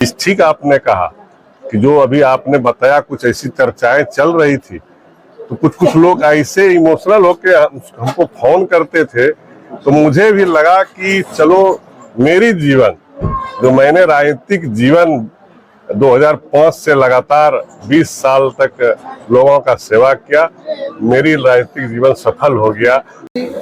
ठीक आपने कहा कि जो अभी आपने बताया कुछ ऐसी चर्चाएं चल रही थी, तो कुछ लोग ऐसे इमोशनल होके हमको फोन करते थे, तो मुझे भी लगा कि चलो मेरी जीवन जो मैंने राजनीतिक जीवन 2005 से लगातार 20 साल तक लोगों का सेवा किया, मेरी राजनीतिक जीवन सफल हो गया।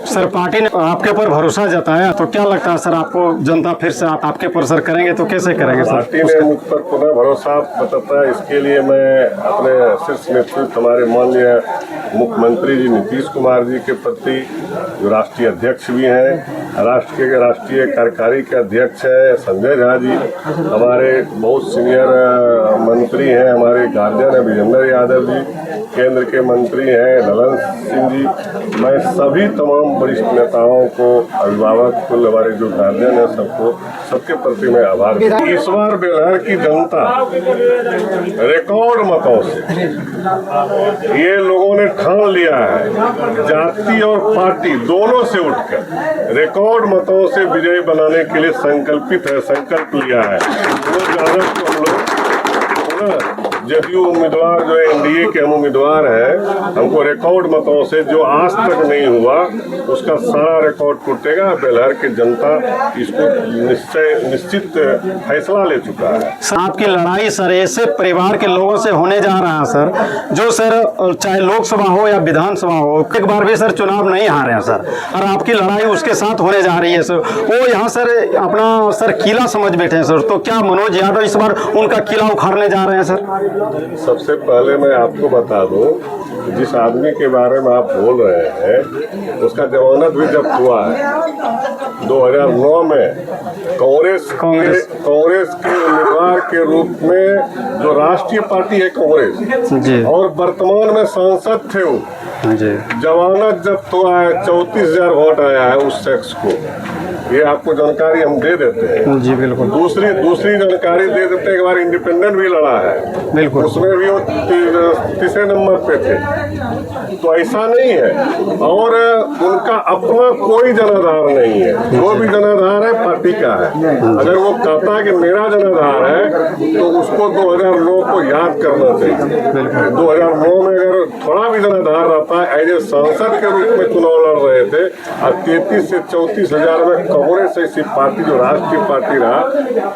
सर, पार्टी ने आपके ऊपर भरोसा जताया, तो क्या लगता है सर आपको जनता फिर से आपके ऊपर सर करेंगे तो कैसे करेंगे सर? पार्टी ने मुझ पर पुनः भरोसा बताता है, इसके लिए मैं अपने शीर्ष नेतृत्व हमारे माननीय मुख्यमंत्री जी नीतीश कुमार जी के प्रति, जो राष्ट्रीय अध्यक्ष भी हैं, राष्ट्र के राष्ट्रीय कार्यकारी के अध्यक्ष हैं संजय झा जी, हमारे बहुत सीनियर मंत्री हैं, हमारे गार्जियन है विजेंद्र यादव जी, केंद्र के मंत्री हैं ललन सिंह जी, मैं सभी तमाम वरिष्ठ नेताओं को, अभिभावक कुल हमारे जो गार्जियन है सबके प्रति मैं आभार। इस बार बेलहर की जनता रिकॉर्ड मतों से, ये लोगों ने ठान लिया है, जाति और पार्टी दोनों से उठकर रिकॉर्ड मतों से विजयी बनाने के लिए संकल्पित है, संकल्प लिया है। हम लोग जदयू उम्मीदवार जो एनडीए के हम उम्मीदवार हैं, हमको रिकॉर्ड मतों से जो आज तक नहीं हुआ उसका सारा रिकॉर्ड टूटेगा। बेलहर की जनता इसको निश्चित फैसला ले चुका है। आपकी लड़ाई सर ऐसे परिवार के लोगों से होने जा रहा है सर, जो सर चाहे लोकसभा हो या विधानसभा हो, एक बार भी सर चुनाव नहीं हारे हैं सर, और आपकी लड़ाई उसके साथ होने जा रही है सर। वो यहाँ सर अपना सर किला समझ बैठे हैं सर, तो क्या मनोज यादव इस बार उनका किला उखाड़ने जा रहे हैं सर? सबसे पहले मैं आपको बता दूं, जिस आदमी के बारे में आप बोल रहे हैं उसका जमानत भी जब्त हुआ है 2009 में कांग्रेस के उम्मीदवार के रूप में, जो राष्ट्रीय पार्टी है कांग्रेस जी, और वर्तमान में सांसद थे वो जी, जमानत जब्त हुआ है, 34,000 वोट आया है उस शख्स को। ये आपको जानकारी हम दे देते हैं जी, बिल्कुल। दूसरी जानकारी दे देते हैं, एक बार इंडिपेंडेंट भी लड़ा है, बिल्कुल, उसमें भी वो तीसरे नंबर पे थे। तो ऐसा नहीं है, और उनका अपना कोई जनाधार नहीं है, वो भी जनाधार है पार्टी का है। अगर वो कहता है कि मेरा जनाधार है तो उसको 2009 को याद करना चाहिए। 2009 में अगर थोड़ा भी जनाधार रहता है, एज ए सांसद के रूप में चुनाव लड़ रहे थे, और 33 से 34,000 में कांग्रेस ऐसी पार्टी जो राष्ट्रीय पार्टी रहा,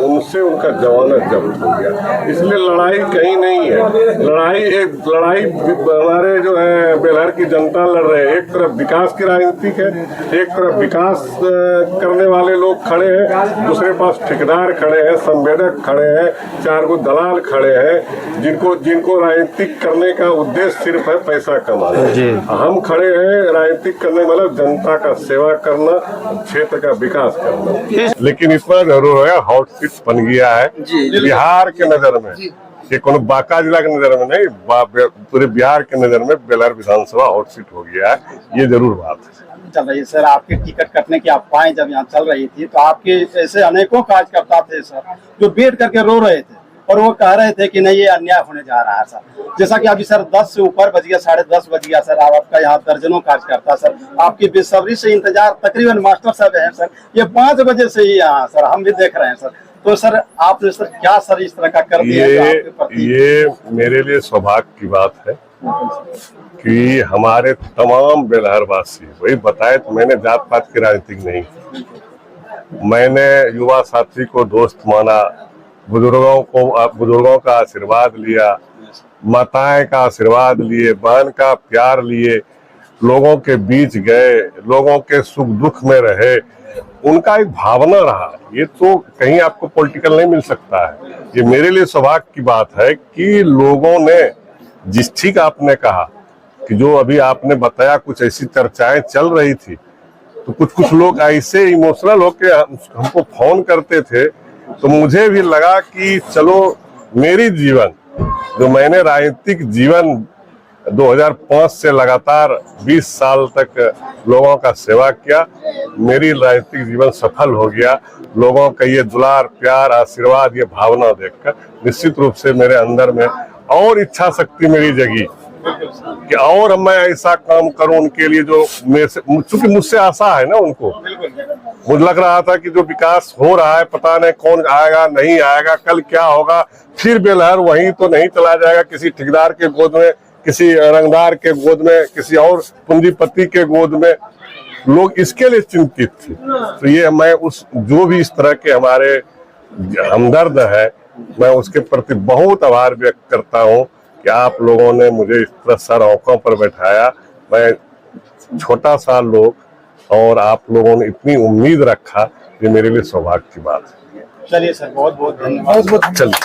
उनसे उनका जमानत जब्त हो गया। इसलिए लड़ाई कहीं नहीं है, लड़ाई हमारे जो है बेलहर की जनता लड़ रहे हैं। एक तरफ विकास की राजनीति है, एक तरफ विकास करने वाले लोग खड़े हैं, दूसरे पास ठेकेदार खड़े हैं, संवेदक खड़े हैं, 4 गो दलाल खड़े हैं, जिनको राजनीतिक करने का उद्देश्य सिर्फ है पैसा कमाना। हम खड़े हैं राजनीतिक करने मतलब जनता का सेवा करना, क्षेत्र का विकास करना। लेकिन इस बार जरूर है, हॉट सीट बन गया है बिहार के नजर में, ये कोनो बांका जिला के नजर में नहीं, पूरे बिहार के नजर में बेलहर विधानसभा हॉट सीट हो गया है, ये जरूर बात है। चल रही है सर, आपके टिकट कटने की अफवाहें जब यहाँ चल रही थी, तो आपके ऐसे अनेकों कार्यकर्ता थे सर जो बैठ करके रो रहे थे, और वो कह रहे थे कि नहीं ये अन्याय होने जा रहा है सर। जैसा कि अभी सर 10 से ऊपर बज गया, 10:30 बज गया सर, आपका यहाँ दर्जनों कार्यकर्ता सर आपकी बेसब्री से इंतजार, तकरीबन मास्टर साहब हैं सर, ये 5 बजे से ही यहाँ सर हम भी देख रहे हैं सर। तो सर आपने सर क्या सर इस तरह का कर दिया? ये मेरे लिए सौभाग्य की बात है कि हमारे तमाम बेलहर वासी, वही बताए तो मैंने जात पात की राजनीति नहीं, मैंने युवा साथी को दोस्त माना, बुजुर्गों का आशीर्वाद लिया, माताएं का आशीर्वाद लिए, बहन का प्यार लिए, लोगों के बीच गए, लोगों के सुख दुख में रहे, उनका एक भावना रहा। ये तो कहीं आपको पॉलिटिकल नहीं मिल सकता है। ये मेरे लिए सौभाग्य की बात है कि लोगों ने, जिस ठीक आपने कहा कि जो अभी आपने बताया कुछ ऐसी चर्चाएं चल रही थी, तो कुछ लोग ऐसे इमोशनल होके हमको फोन करते थे, तो मुझे भी लगा कि चलो मेरी जीवन जो मैंने राजनीतिक जीवन 2005 से लगातार 20 साल तक लोगों का सेवा किया, मेरी राजनीतिक जीवन सफल हो गया। लोगों का ये दुलार, प्यार, आशीर्वाद, ये भावना देखकर निश्चित रूप से मेरे अंदर में और इच्छा शक्ति मेरी जगी कि और मैं ऐसा काम करूं उनके लिए जो मेरे से, चूंकि मुझसे आशा है ना उनको। मुझे लग रहा था कि जो विकास हो रहा है पता नहीं कौन आएगा नहीं आएगा, कल क्या होगा, फिर बेलहर वहीं तो नहीं चला जाएगा किसी ठेकेदार के गोद में, किसी रंगदार के गोद में, किसी और पूंजीपति के गोद में। लोग इसके लिए चिंतित थे। तो ये मैं उस जो भी इस तरह के हमारे हमदर्द है, मैं उसके प्रति बहुत आभार व्यक्त करता हूँ कि आप लोगों ने मुझे इस तरह सर आंखों पर बैठाया। मैं छोटा सा लोग और आप लोगों ने इतनी उम्मीद रखा, ये मेरे लिए सौभाग्य की बात है। चलिए सर, बहुत बहुत धन्यवाद। चलिए।